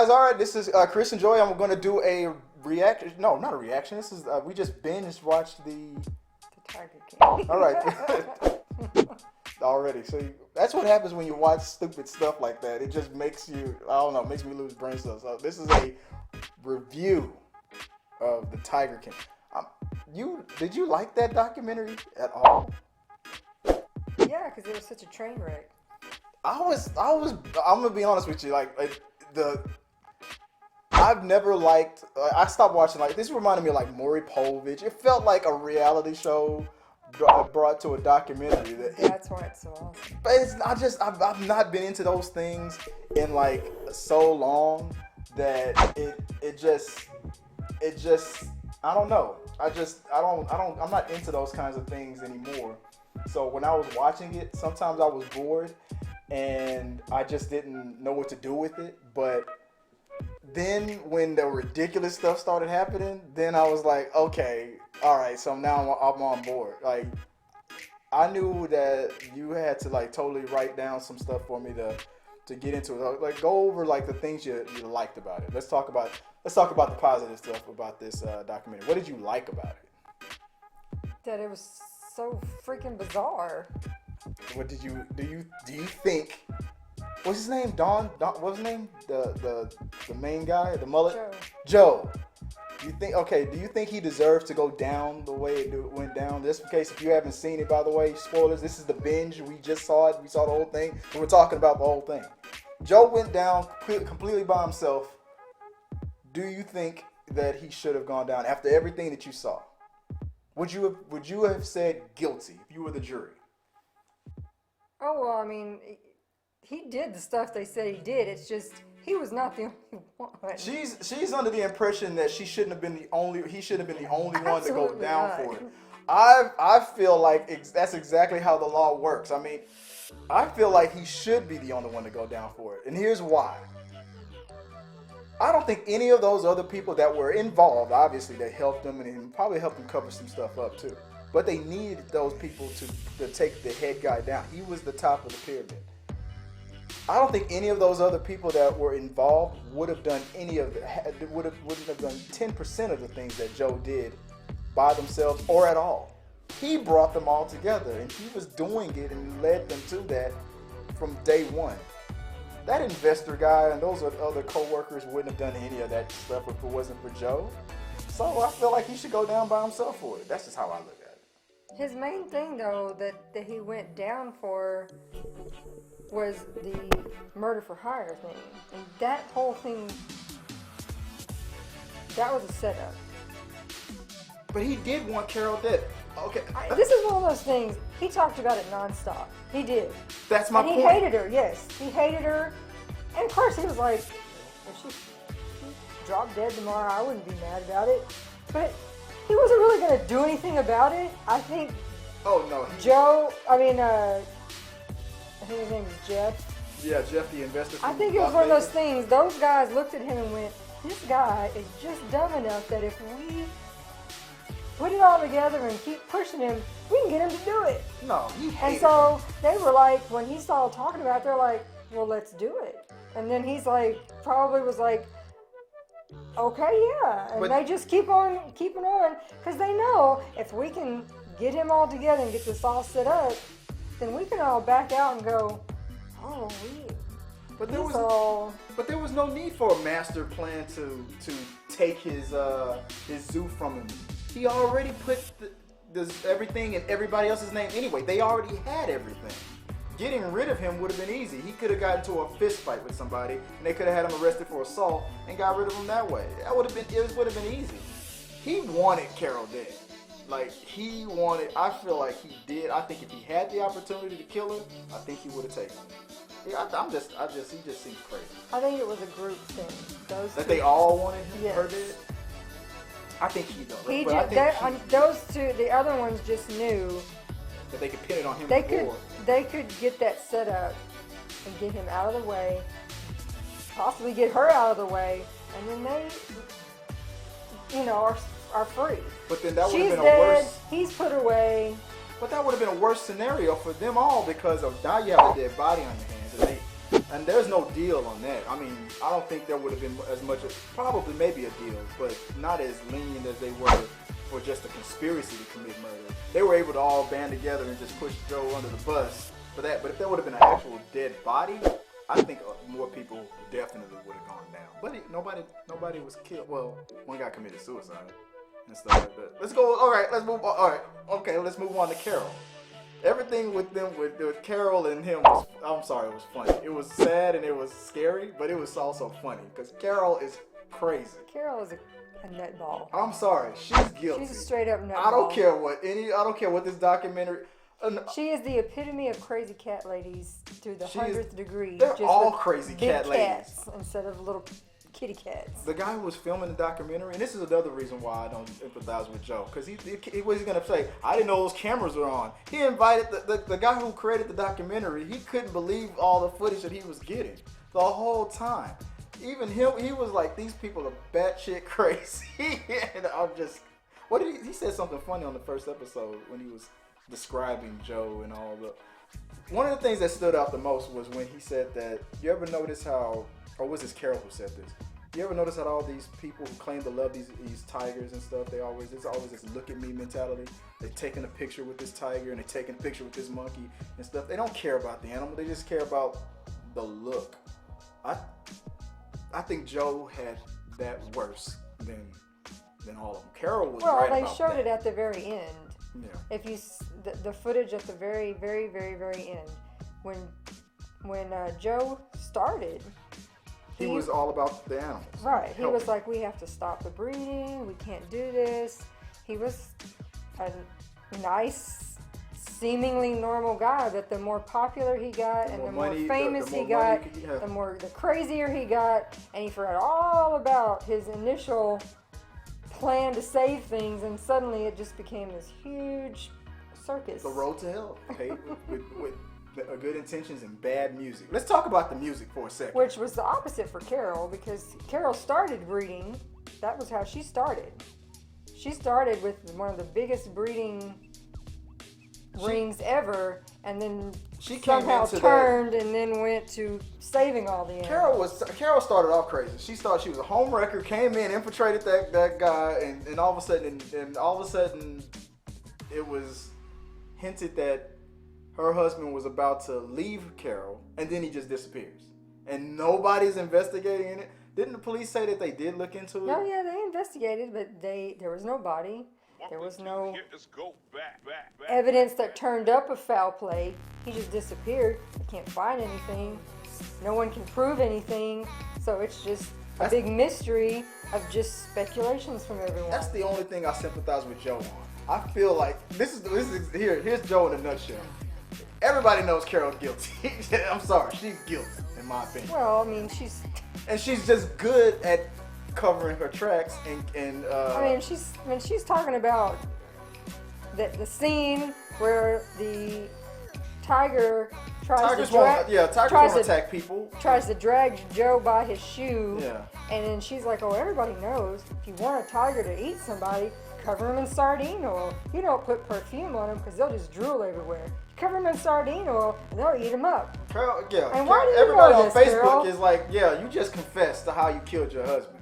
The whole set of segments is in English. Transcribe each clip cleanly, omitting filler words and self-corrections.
guys, all right. This is Chris and Joy. I'm going to do a reaction. No, not a reaction. This is we just binge watched the Tiger King. All right. Already. So that's what happens when you watch stupid stuff like that. It just makes you, I don't know, makes me lose brain cells. So this is a review of the Tiger King. Did you like that documentary at all? Yeah, because it was such a train wreck. I'm gonna be honest with you. I've never liked. I stopped watching. Like, this reminded me of like Maury Povich. It felt like a reality show brought to a documentary. That's why it's so awesome. But it's not just. I've not been into those things in like so long that it just. I don't know. I'm not into those kinds of things anymore. So when I was watching it, sometimes I was bored and I just didn't know what to do with it. But then when the ridiculous stuff started happening, then I was like, okay, all right, so now I'm on board. Like, I knew that you had to like totally write down some stuff for me to get into it. Like, go over like the things you liked about it. Let's talk about the positive stuff about this documentary. What did you like about it? That it was so freaking bizarre. What do you think? What's his name? Don. What's his name? The main guy, the mullet. Joe. Do you think he deserves to go down the way it went down? Just in case if you haven't seen it, by the way, spoilers. This is the binge. We just saw it. We saw the whole thing. We're talking about the whole thing. Joe went down completely by himself. Do you think that he should have gone down after everything that you saw? Would you have said guilty if you were the jury? Oh, well, I mean, he did the stuff they said he did. It's just he was not the only one. She's under the impression that he shouldn't have been the only one to go down not. for it. I feel like that's exactly how the law works. I mean, I feel like he should be the only one to go down for it, and here's why. I don't think any of those other people that were involved, obviously they helped him and probably helped him cover some stuff up too. But they needed those people to take the head guy down. He was the top of the pyramid. I don't think any of those other people that were involved would have done wouldn't have done 10% of the things that Joe did by themselves or at all. He brought them all together and he was doing it and led them to that from day one. That investor guy and those other co-workers wouldn't have done any of that stuff if it wasn't for Joe. So I feel like he should go down by himself for it. That's just how I look at it. His main thing, though, that he went down for was the murder for hire thing. And that whole thing, that was a setup. But he did want Carol dead. Okay. This is one of those things. He talked about it nonstop. He did. That's my point. He hated her, yes. He hated her. And of course he was like, if she dropped dead tomorrow, I wouldn't be mad about it. But he wasn't really going to do anything about it. I think Oh, no. I think his name is Jeff. Yeah, Jeff, the investor. I think it was one of those things. Those guys looked at him and went, this guy is just dumb enough that if we put it all together and keep pushing him, we can get him to do it. No, he hated And so they were like, when he saw talking about it, they're like, well, let's do it. And then he's like, probably was like, okay, yeah. And they just keep on keeping on because they know if we can get him all together and get this all set up, then we can all back out and go, oh, But there was no need for a master plan to take his zoo from him. He already put everything in everybody else's name anyway. They already had everything. Getting rid of him would have been easy. He could have got into a fist fight with somebody, and they could have had him arrested for assault and got rid of him that way. It would have been easy. He wanted Carol dead. Like, I feel like he did. I think if he had the opportunity to kill her, I think he would have taken it. Yeah, he just seems crazy. I think it was a group thing. They all wanted yes. her dead? I think he does. Those two, the other ones just knew that they could pin it on him. They could get that set up and get him out of the way, possibly get her out of the way, and then they, are free. But then that would She's have been dead, a worse. He's put away. But that would have been a worse scenario for them all because of now you have a dead body on your hands. And there's no deal on that. I mean, I don't think there would have been as much, probably maybe a deal, but not as lenient as they were for just a conspiracy to commit murder. They were able to all band together and just push Joe under the bus for that. But if there would have been an actual dead body, I think more people definitely would have gone down. But nobody was killed. Well, one guy committed suicide and stuff like that. Let's go. All right, let's move on. All right, okay, let's move on to Carol. Everything with them, with Carol and him was, I'm sorry, it was funny. It was sad and it was scary, but it was also funny because Carol is crazy. Carol is a nutball. I'm sorry, she's guilty. She's a straight up nutball. I don't care what this documentary. She is the epitome of crazy cat ladies to the 100th degree. They're just all with crazy big cat ladies. cats instead of little kitty cats. The guy who was filming the documentary, and this is another reason why I don't empathize with Joe, because he was going to say, I didn't know those cameras were on. He invited the guy who created the documentary. He couldn't believe all the footage that he was getting the whole time. Even him, he was like, these people are batshit crazy. And I'm just, what did he said something funny on the first episode when he was describing Joe and all the. One of the things that stood out the most was when he said that, you ever notice how, or was this Carol who said this? You ever notice how all these people who claim to love these tigers and stuff, there's always this look at me mentality. They're taking a picture with this tiger and they're taking a picture with this monkey and stuff. They don't care about the animal, they just care about the look. I think Joe had that worse than all of them. Carol was right about that. Well, they showed it at the very end. Yeah. If you the footage at the very, very, very, very end, when Joe started, he was all about the animals. Right. He was like, we have to stop the breeding. We can't do this. He was a nice, seemingly normal guy, but the more popular he got and the more famous he got, the crazier he got, and he forgot all about his initial plan to save things, and suddenly it just became this huge circus. The road to hell, paved with good intentions and bad music. Let's talk about the music for a second. Which was the opposite for Carol, because Carol started breeding. That was how she started. She started with one of the biggest breeding rings ever, and then she somehow turned and then went to saving all the animals. Carol started off crazy. She thought she was a home wrecker, came in, infiltrated that guy, and all of a sudden it was hinted that her husband was about to leave Carol, and then he just disappears. And nobody's investigating it. Didn't the police say that they did look into it? No, yeah, they investigated, but there was no body. There was no evidence that turned up of foul play. He just disappeared. They can't find anything. No one can prove anything. So it's just a big mystery of just speculations from everyone. That's the only thing I sympathize with Joe on. I feel like here's Joe in a nutshell. Everybody knows Carol's guilty. I'm sorry, she's guilty in my opinion. Well, I mean, she's just good at covering her tracks and I mean, she's talking about the scene where the tiger tries to attack people. Tries to drag Joe by his shoe. Yeah. And then she's like, "Oh, everybody knows if you want a tiger to eat somebody, cover them in sardine oil. You don't put perfume on them because they'll just drool everywhere. Cover them in sardine oil and they'll eat them up." Carol, yeah. And why do you everybody know on this, Facebook girl? is like, yeah, you just confessed to how you killed your husband.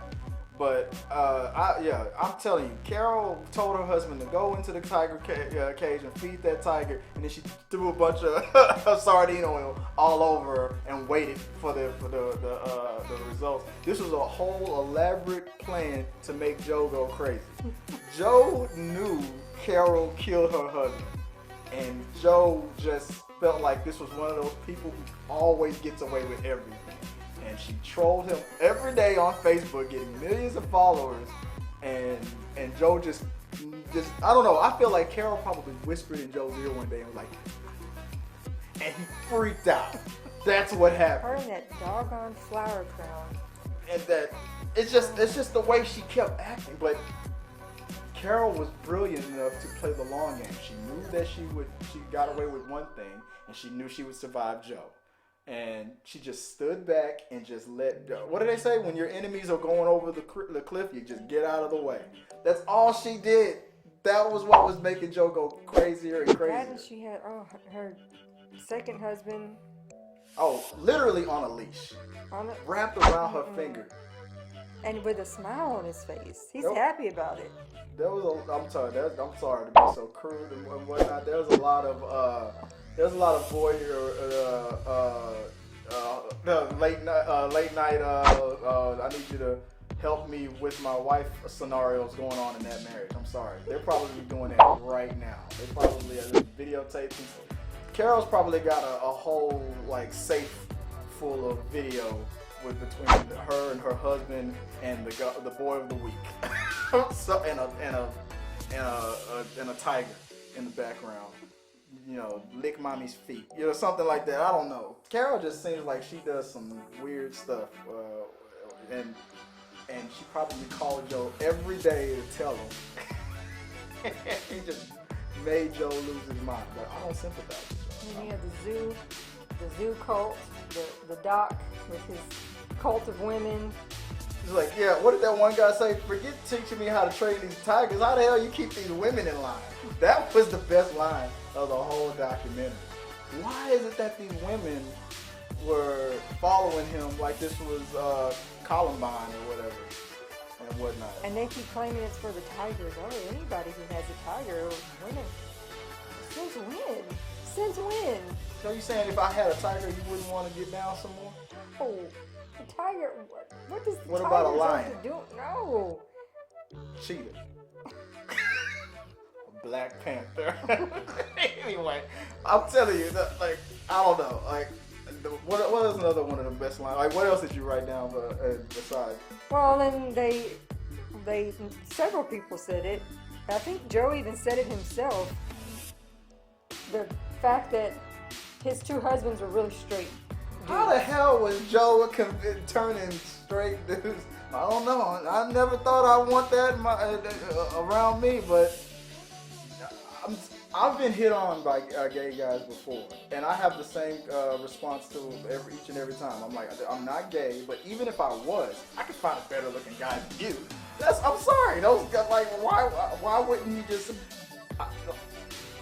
But I'm telling you, Carol told her husband to go into the tiger cage and feed that tiger, and then she threw a bunch of sardine oil all over her and waited for the results. This was a whole elaborate plan to make Joe go crazy. Joe knew Carol killed her husband, and Joe just felt like this was one of those people who always gets away with everything. And she trolled him every day on Facebook, getting millions of followers. And Joe just I don't know. I feel like Carol probably whispered in Joe's ear one day and was like, and he freaked out. That's what happened. Her and that doggone flower crown. And that it's just the way she kept acting. But Carol was brilliant enough to play the long game. She knew that she got away with one thing, and she knew she would survive Joe. And she just stood back and just let go. What do they say? When your enemies are going over the cliff, you just get out of the way. That's all she did. That was what was making Joe go crazier and crazier. That and she had her second husband Oh, literally on a leash, On it, wrapped around her finger. and with a smile on his face. He's Nope. happy about it. There was a. I'm sorry. I'm sorry to be so crude and whatnot. There's a lot of voyeur, late night. I need you to help me with my wife scenarios going on in that marriage. I'm sorry. They're probably doing that right now. They probably are videotaping. Carol's probably got a whole like safe full of video with between her and her husband and the boy of the week. So and a tiger in the background. You know, lick mommy's feet. You know, something like that. I don't know. Carol just seems like she does some weird stuff, and she probably called Joe every day to tell him. He just made Joe lose his mind. But I don't sympathize with Joe. And you have the zoo cult, the doc with his cult of women. He's like, yeah, what did that one guy say? Forget teaching me how to train these tigers. How the hell you keep these women in line? That was the best line of the whole documentary. Why is it that these women were following him like this was Columbine or whatever and whatnot? And they keep claiming it's for the tigers. Oh, anybody who has a tiger will win it. Since when? Since when? So you saying if I had a tiger, you wouldn't want to get down some more? Oh, a tiger. What does the What about a tigers lion? have to do? No. Cheetah. Black Panther. Anyway, I'm telling you, like, I don't know. Like, what is another one of the best lines? Like, what else did you write down besides? Well, then they several people said it. I think Joe even said it himself. The fact that his two husbands were really straight. How the hell was Joe turning straight dudes? I don't know. I never thought I'd want that around me, but I've been hit on by gay guys before, and I have the same response to each and every time. I'm like, I'm not gay, but even if I was, I could find a better looking guy than you. I'm sorry. Those guys, like, why wouldn't you just?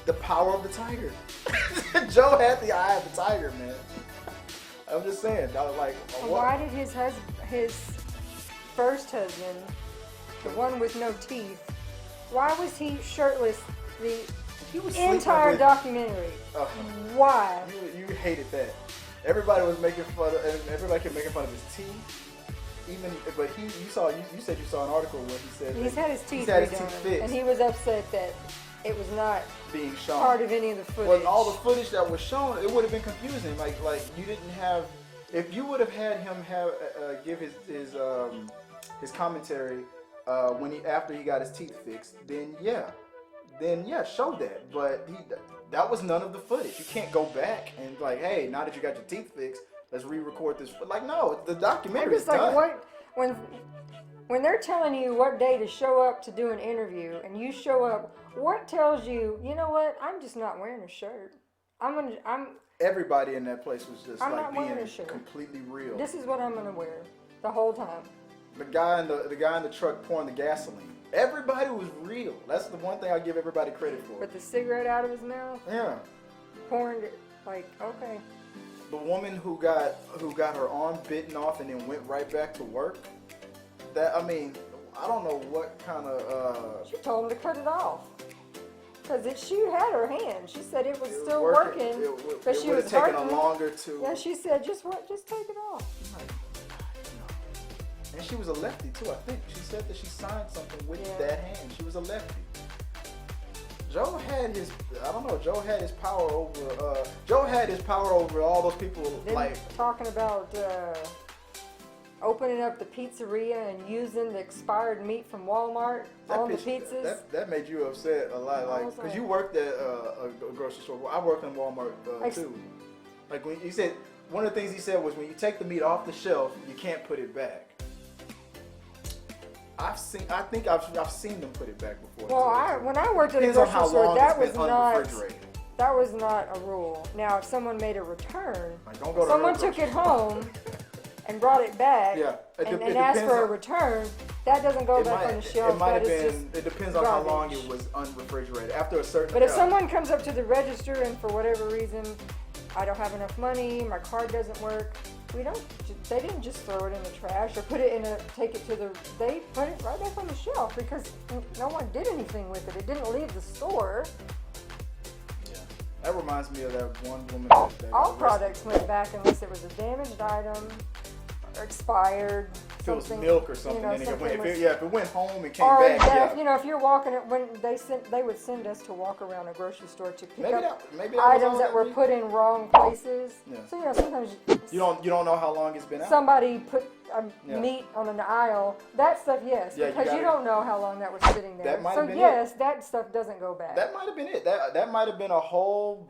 The power of the tiger. Joe had the eye of the tiger, man. I'm just saying. I was like, why did his first husband, the one with no teeth, why was he shirtless he was entire documentary? Why? You hated that. Everybody was making fun of, and everybody kept making fun of his teeth. But you said you saw an article where he said he's had his teeth fixed, and he was upset that it was not being shown part of any of the footage. Well, all the footage that was shown, it would have been confusing. Like you didn't have, if you would have had him give his commentary after he got his teeth fixed, then yeah, show that. But that was none of the footage. You can't go back and like, hey, now that you got your teeth fixed, let's re-record this. Like, no, the documentary is done. Like, when they're telling you what day to show up to do an interview, and you show up, what tells you, you know what? I'm just not wearing a shirt. Everybody in that place was just I'm like not being wearing a shirt. Completely real. This is what I'm gonna wear the whole time. The guy in the truck pouring the gasoline. Everybody was real. That's the one thing I give everybody credit for. With the cigarette out of his mouth. Yeah. Pouring it, like, okay. The woman who got her arm bitten off and then went right back to work. I don't know what kind of. She told him to cut it off. Because she had her hand. She said it was still working. But she was taken hurting. Longer to. Yeah, she said, just take it off. And she was a lefty too, I think. She said that she signed something with that hand. She was a lefty. Joe had his power over all those people. Then like talking about opening up the pizzeria and using the expired meat from Walmart on the pizzas. That made you upset a lot, like because you worked at a grocery store. I worked in Walmart too. Like when he said one of the things he said was when you take the meat off the shelf, you can't put it back. I think I've seen them put it back before. Well, when I worked at a grocery store, that was not a rule. Now, if someone made a return, someone took it home and brought it back and asked for a return, that doesn't go back on the shelf. It depends on how long it was unrefrigerated. After a certain. But if someone comes up to the register and for whatever reason I don't have enough money, my card doesn't work. They didn't just throw it in the trash or put it take it to they put it right back on the shelf because no one did anything with it. It didn't leave the store. Yeah. That reminds me of that one woman that All products went back unless it was a damaged item or expired. If it was milk or something, if it went home and came or back, if you're walking it when they would send us to walk around a grocery store to pick up maybe items that were put in wrong places. Yeah. So sometimes you don't know how long it's been out. Somebody put meat on an aisle. That stuff, yes, because you don't know how long that was sitting there. That stuff doesn't go bad. That might have been it. That might have been a whole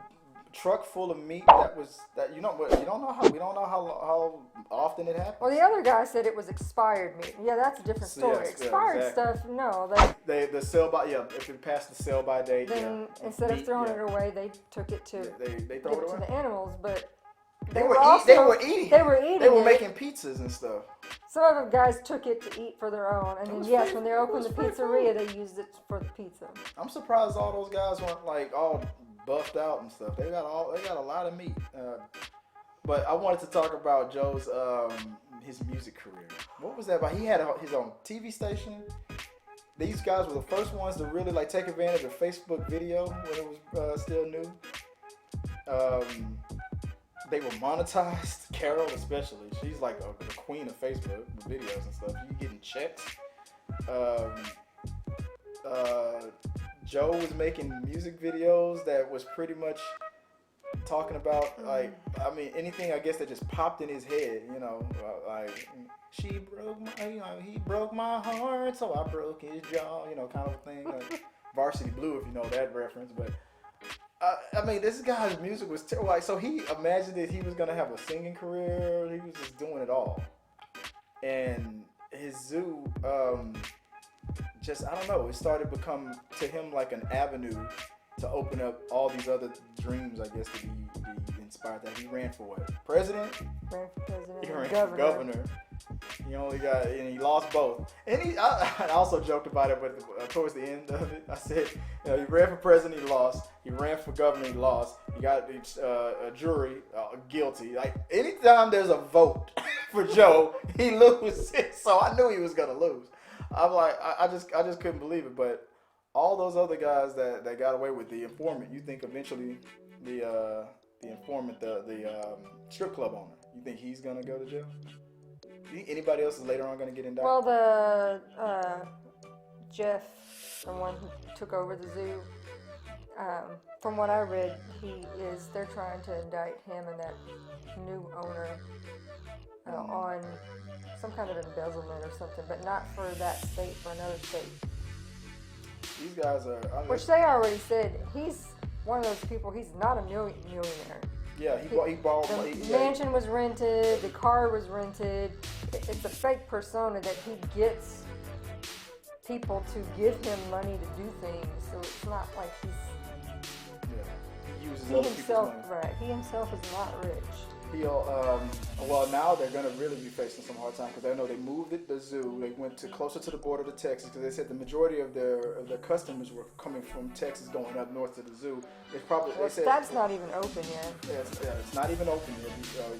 truck full of meat that you don't know how often it happens. Well, the other guy said it was expired meat. Yeah, that's a different story. Expired stuff, no. The sell by if it passed the sell by date, then instead of throwing it away, they took it to they throw it away to the animals, but they were eating. They were eating. They were making pizzas and stuff. Some of the guys took it to eat for their own, and then when they opened the pizzeria, they used it for the pizza. I'm surprised all those guys weren't like all buffed out and stuff. They got a lot of meat. But I wanted to talk about Joe's his music career. What was that about? He had his own TV station. These guys were the first ones to really like take advantage of Facebook video when it was still new. They were monetized. Carol especially. She's like the queen of Facebook with videos and stuff. You getting checks. Joe was making music videos that was pretty much talking about anything I guess that just popped in his head, like he broke my heart, so I broke his jaw, kind of thing. Like Varsity Blue, if you know that reference. But this guy's music was like, so he imagined that he was gonna have a singing career. He was just doing it all, and his zoo. I don't know, it started to become to him like an avenue to open up all these other dreams, I guess, to be inspired. That he ran for what? President? Ran for president. He ran for governor. He only got, and he lost both. And I also joked about it, but towards the end of it, I said, he ran for president, he lost. He ran for governor, he lost. He got a jury guilty. Like anytime there's a vote for Joe, he loses. So I knew he was gonna lose. I'm like, I just couldn't believe it. But all those other guys that got away with the informant, you think eventually the informant, the strip club owner, you think he's gonna go to jail? Anybody else is later on gonna get indicted? Well, the Jeff, the one who took over the zoo, from what I read, they're trying to indict him and that new owner on some kind of embezzlement or something, but not for that state, for another state. These guys are... Which they already said, he's one of those people, he's not a millionaire. Yeah, he borrowed money. The mansion was rented, the car was rented. It's a fake persona that he gets people to give him money to do things, so it's not like he uses other people's money. Right, he himself is not rich. Now they're going to really be facing some hard time because I know they moved the zoo. They went closer to the border to Texas because they said the majority of their customers were coming from Texas going up north to the zoo. That's not even open yet. It's not even open yet.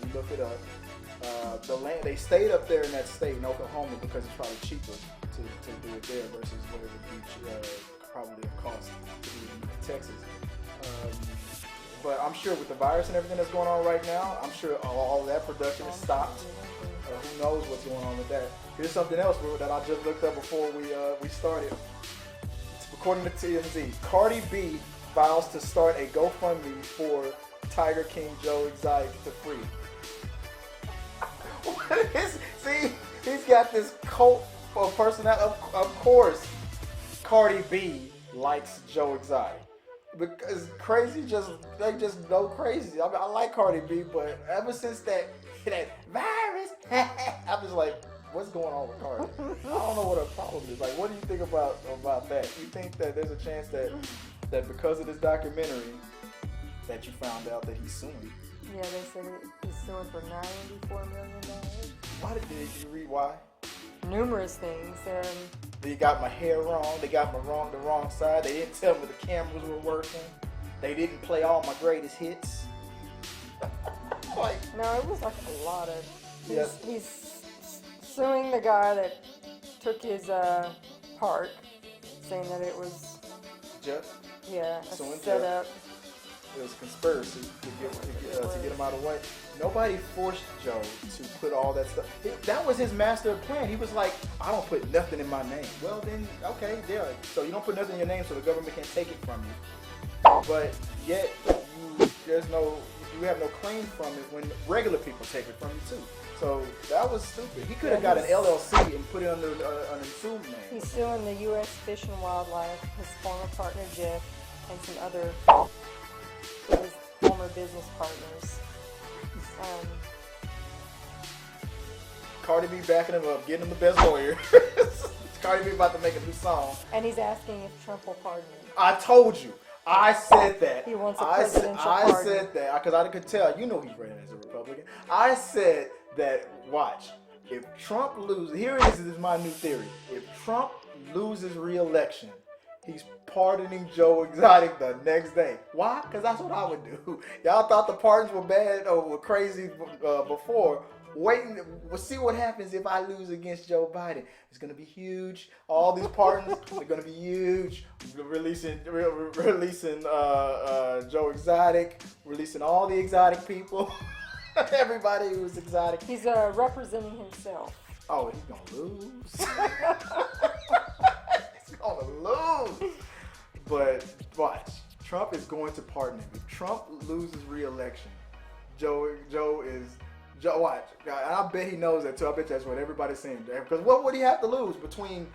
You look it up. The land, they stayed up there in that state in Oklahoma because it's probably cheaper to do it there versus what it would be probably a cost to do it in Texas. But I'm sure with the virus and everything that's going on right now, I'm sure all that production is stopped. Who knows what's going on with that? Here's something else that I just looked up before we started. According to TMZ, Cardi B vows to start a GoFundMe for Tiger King Joe Exotic to free. See, he's got this cult of personality. Of course, Cardi B likes Joe Exotic. Because they just go crazy. I mean, I like Cardi B, but ever since that virus, I'm just like, what's going on with Cardi? I don't know what her problem is. Like, what do you think about that? You think that there's a chance that because of this documentary that you found out that he's suing? Yeah, they said he's suing for $94 million. Why did you read why? Numerous things. They got my hair wrong. They got me the wrong side. They didn't tell me the cameras were working. They didn't play all my greatest hits. Like, No, it was like a lot of. Yes. He's suing the guy that took his park, saying that it was Jeff, a Suing Jeff. setup. it was a conspiracy to get him out of the way. Nobody forced Joe to put all that stuff. That was his master plan. He was like, I don't put nothing in my name. Well, then, okay, yeah. So you don't put nothing in your name, so the government can't take it from you. But yet, you have no claim from it when regular people take it from you too. So that was stupid. He could have got an LLC and put it under an assumed name. He's suing the U.S. Fish and Wildlife, his former partner Jeff, and some other his former business partners. Cardi B backing him up, getting him the best lawyer. Cardi B about to make a new song. And he's asking if Trump will pardon him. I told you. I said that. He wants a presidential I pardon. said that because I could tell. You know he's running as a Republican. I said that. Watch. If Trump loses, here it is my new theory. If Trump loses re-election, he's pardoning Joe Exotic the next day. Why? Because that's what I would do. Y'all thought the pardons were bad or were crazy before. We'll see what happens if I lose against Joe Biden. It's going to be huge. All these pardons are going to be huge. Releasing Joe Exotic, releasing all the exotic people. Everybody who's exotic. He's representing himself. Oh, he's going to lose. He's going to lose. But watch. Trump is going to pardon him. If Trump loses re-election, Joe watch. And I bet he knows that too. I bet that's what everybody's saying. Because what would he have to lose between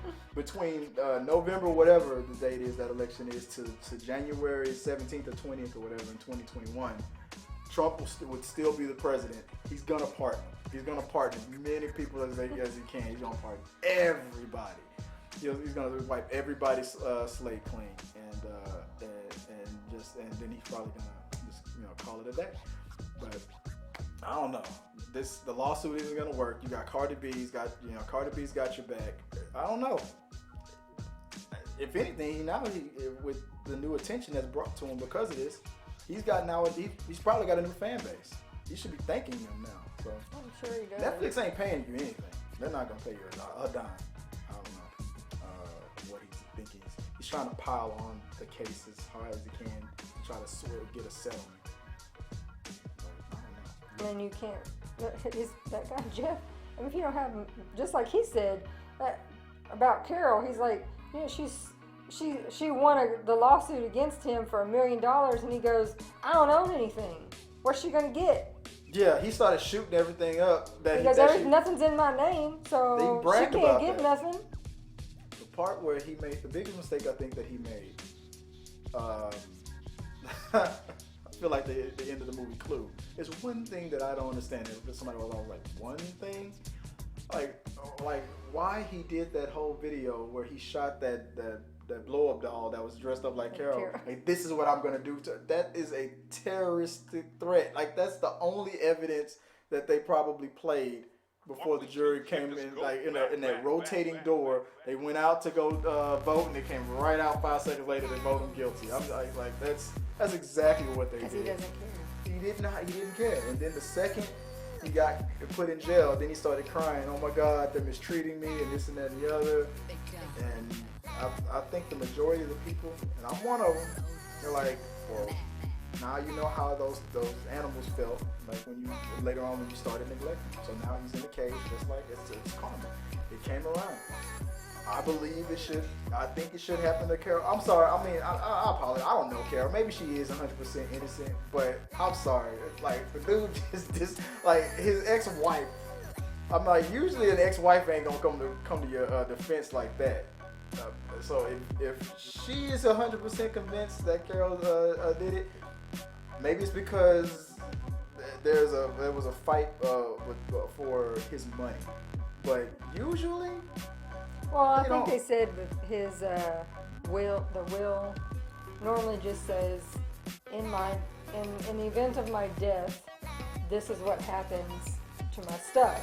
November, whatever the date is that election is, to January 17th or 20th or whatever in 2021? Trump would still be the president. He's gonna pardon. He's gonna pardon as many people as he can. He's gonna pardon everybody. He's gonna wipe everybody's slate clean, and then he's probably gonna just call it a day. But I don't know. The lawsuit isn't gonna work. You got Cardi B's got your back. I don't know. If anything, with the new attention that's brought to him because of this, he's probably got a new fan base. He should be thanking them now. So I'm sure he does. Netflix ain't paying you anything. They're not gonna pay you a dime. I don't know what he's thinking. He's trying to pile on the case as hard as he can to try to get a settlement. And you can't. That guy Jeff. I mean, if you don't have, just like he said about Carol, he's like, she won the lawsuit against him for $1 million, and he goes, I don't own anything. What's she gonna get? Yeah, he started shooting everything up. Because nothing's in my name, so she can't get nothing. The part where he made the biggest mistake I think that he made. I feel like the end of the movie Clue. It's one thing that I don't understand. If somebody was always like, one thing? Like why he did that whole video where he shot that blow-up doll that was dressed up like Carol. Like, this is what I'm going to do. That is a terroristic threat. Like, that's the only evidence that they probably played before the jury came in, like in that rotating door. They went out to go vote, and they came right out 5 seconds later to vote him guilty. I'm like that's exactly what they did. He doesn't care. He didn't care. And then the second he got put in jail, then he started crying. Oh my God, they're mistreating me and this and that and the other. And I think the majority of the people, and I'm one of them, they're like, well, now you know how those animals felt, like later on when you started neglecting them. So now he's in the cage, just like it's karma. It came around. I believe it should. I think it should happen to Carol. I'm sorry. I mean, I apologize. I don't know Carol. Maybe she is 100% innocent, but I'm sorry. Like the dude just like his ex-wife. I'm like, usually an ex-wife ain't gonna come to your defense like that. So if she is 100% convinced that Carol did it, maybe it's because there was a fight for his money. But usually. Well, I think they said that his will normally just says, in the event of my death, this is what happens to my stuff.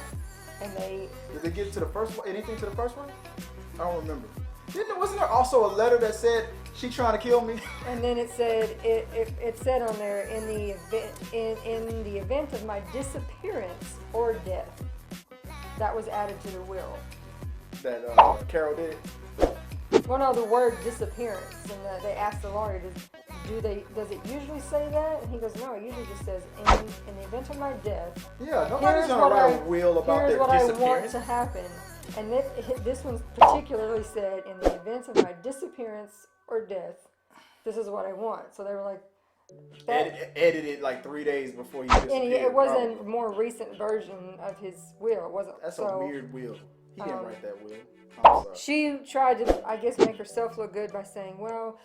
And did they get to the first one? Anything to the first one? I don't remember. Wasn't there also a letter that said She trying to kill me. And then it said it said on there in the event of my disappearance or death. That was added to the will. That Carol did. Well, no, the word disappearance, and they asked the lawyer, does it usually say that? And he goes, no, it usually just says in the event of my death. Yeah, nobody's gonna write a will about their here's what I want disappearance. to happen. And this one particularly said, in the event of my disappearance or death, this is what I want. So they were like, edited like 3 days before he disappeared. and it was probably. a more recent version of his will. It wasn't. That's so, a weird will. He didn't write that will. She tried to, I guess, make herself look good by saying, well,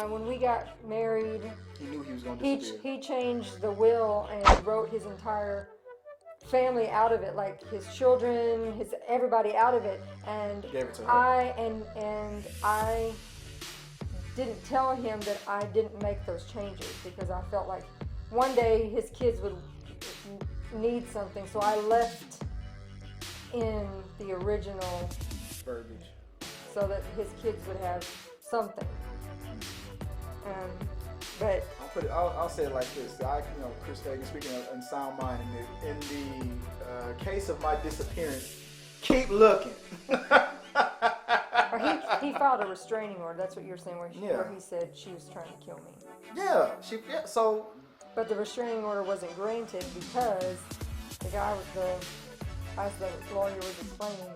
when we got married, He knew he was going to disappear. he changed the will and wrote his entire family out of it, like his children, everybody out of it. And Gave it to her. I didn't tell him that I didn't make those changes because I felt like one day his kids would need something, so I left in the original Verbiage. so that his kids would have something. But I'll say it like this. Chris Fagan speaking in sound mind. In the case of my disappearance, keep looking. or he filed a restraining order. That's what you're saying, where Yeah. he said she was trying to kill me. Yeah. So But the restraining order wasn't granted because the guy as the lawyer was explaining,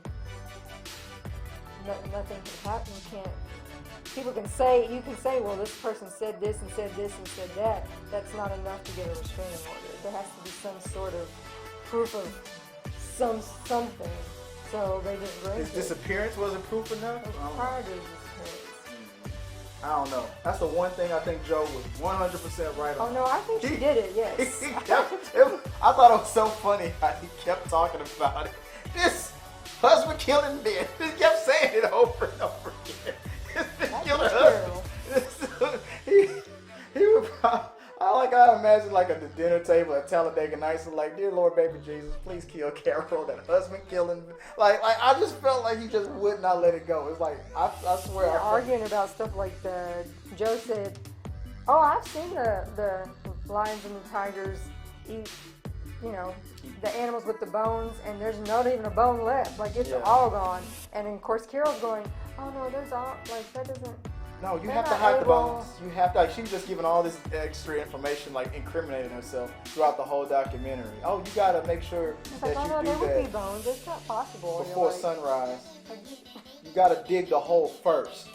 nothing can happen. People can say, well, this person said this and said this and said that. That's not enough to get a restraining order. There has to be some sort of proof of something. So they didn't grant his it. disappearance wasn't proof enough? It was prior to his disappearance. I don't know. That's the one thing I think Joe was 100% right on. Oh no, I think she did it, yes. I thought it was so funny how he kept talking about it. This husband killing bitch. He kept saying it over and over again. This killer husband. He would probably, I imagine like at the dinner table at Talladega Nights, like, dear Lord, baby Jesus, please kill Carol, that husband killing. Like I just felt like he just would not let it go. It's like I swear. They're arguing about stuff like Joe said, oh, I've seen the lions and the tigers eat, the animals with the bones, and there's not even a bone left. Like, it's all gone. And then, of course, Carol's going, oh, no, there's all, like, that doesn't. No, you They're have to not hide the able- bones. You have to. Like, she was just giving all this extra information, like incriminating herself throughout the whole documentary. Oh, you gotta make sure It's that like, oh, you no, there do would be that bones. It's not possible. before You're like, sunrise. like, You gotta dig the hole first.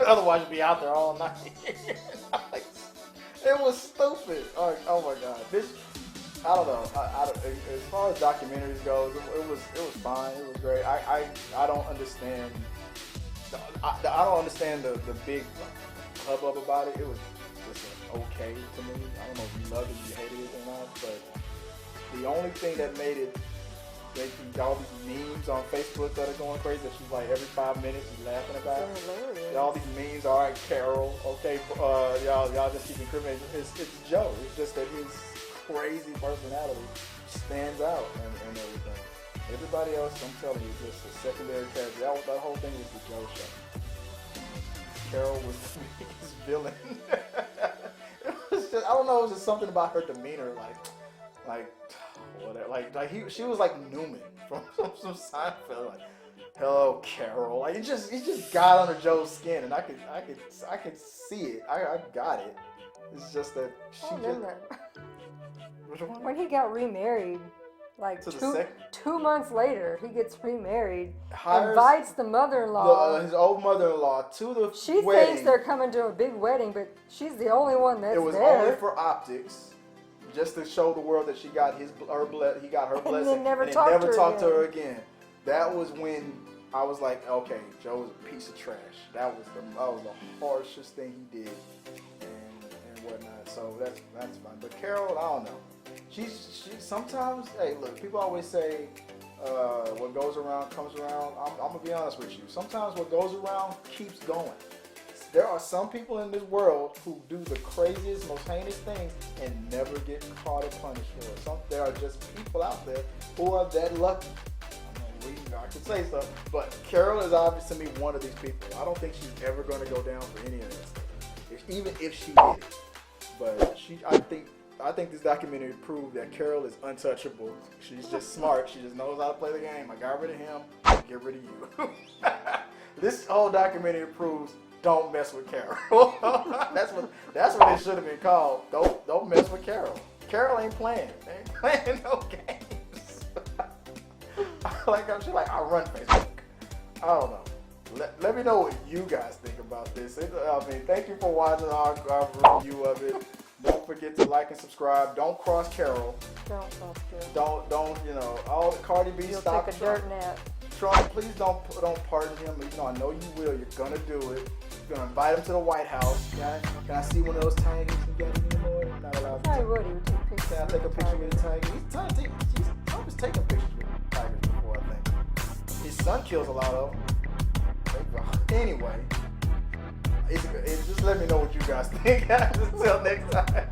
Otherwise, you'll be out there all night. Like, it was stupid. Oh my god, this. I don't know. As far as documentaries goes, it was fine. It was great. I don't understand. I don't understand the big hubbub about it. It was just okay to me. I don't know if you loved it, you hated it or not, but the only thing that made it, all these memes on Facebook that are going crazy, that she's like every 5 minutes she's laughing about. it's hilarious. All these memes, all right, Carol, okay, y'all just keep incriminating. It's Joe. It's just that his crazy personality stands out and everything. Everybody else, I'm telling you, just a secondary character. That whole thing was the Joe show. Carol was the biggest villain. It was just, I don't know, it was just something about her demeanor, whatever. She was like Newman from Seinfeld, like, hello, Carol. Like, it just got under Joe's skin, and I could see it. I got it. It's just that she Which one? When he got remarried, like To the 2 months later, he gets remarried, Hires invites the mother-in-law. his old mother-in-law to the She wedding. thinks they're coming to a big wedding, but she's the only one that's It was there. only for optics, just to show the world that he got her blessing, then never and talked never to her talked to again. her again. That was when I was like, okay, Joe's a piece of trash. That was the harshest thing he did, and whatnot. So that's fine. But Carol, I don't know. She sometimes, hey, look, people always say what goes around comes around. I'm gonna be honest with you. Sometimes what goes around keeps going. There are some people in this world who do the craziest, most heinous things and never get caught or punished for it. There are just people out there who are that lucky. I mean, I can say so. But Carol is obviously to me one of these people. I don't think she's ever going to go down for any of this. Even if she did it. But I think this documentary proved that Carol is untouchable. She's just smart. She just knows how to play the game. I got rid of him. I get rid of you. This whole documentary proves don't mess with Carol. that's what it should have been called. Don't mess with Carol. Carol ain't playing. They ain't playing no games. She's like, I run Facebook. I don't know. Let me know what you guys think about this. Thank you for watching our review of it. Don't forget to like and subscribe. Don't cross Carol. Don't cross Carol. Don't, all the Cardi B You'll stop. take a dirt nap. Trump, please don't pardon him. I know you will. You're gonna do it. You're gonna invite him to the White House. Can I see one of those tigers you got anymore? Not allowed to. I would. He would take pictures. Can I take a picture with the tiger? Trump is taking pictures with tigers before, I think. His son kills a lot of them. Anyway, just let me know what you guys think. Until next time.